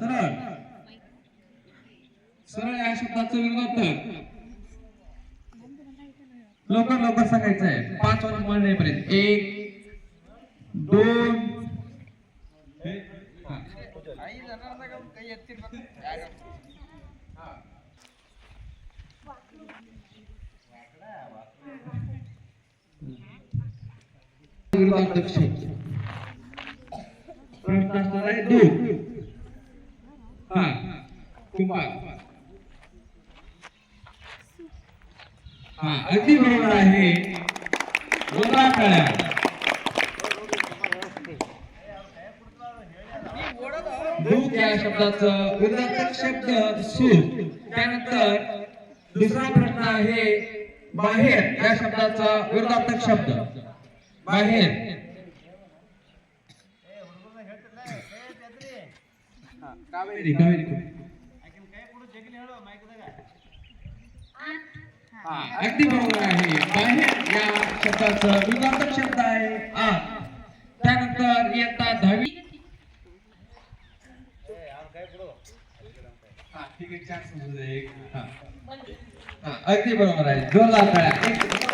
सरळ सरळ या शब्दाचं विरोधार्थक लवकर लवकर सांगायचं आहे 5 वाजून म्हणण्यापर्यंत 1 2 विरोधार्थक शब्द प्रश्न असणार आहे 2 हा कुंभार हा अगदी बरोबर आहे जोरदार टाळ्या दूध या शब्दाचं विरोधार्थक शब्द सूप त्यानंतर दुसरा प्रश्न आहे बाहेर या शब्दाचा विरोधार्थक शब्द बाहेर कावेरी कावेरी अगदी बरोबर आहे बाहेर या शब्दाचं विरोधार्थक शब्द आहे आत त्यानंतर इयत्ता 10वी ठीक आहे 4 समजून एक अगदी बरोबर आहे जोरदार टाळ्या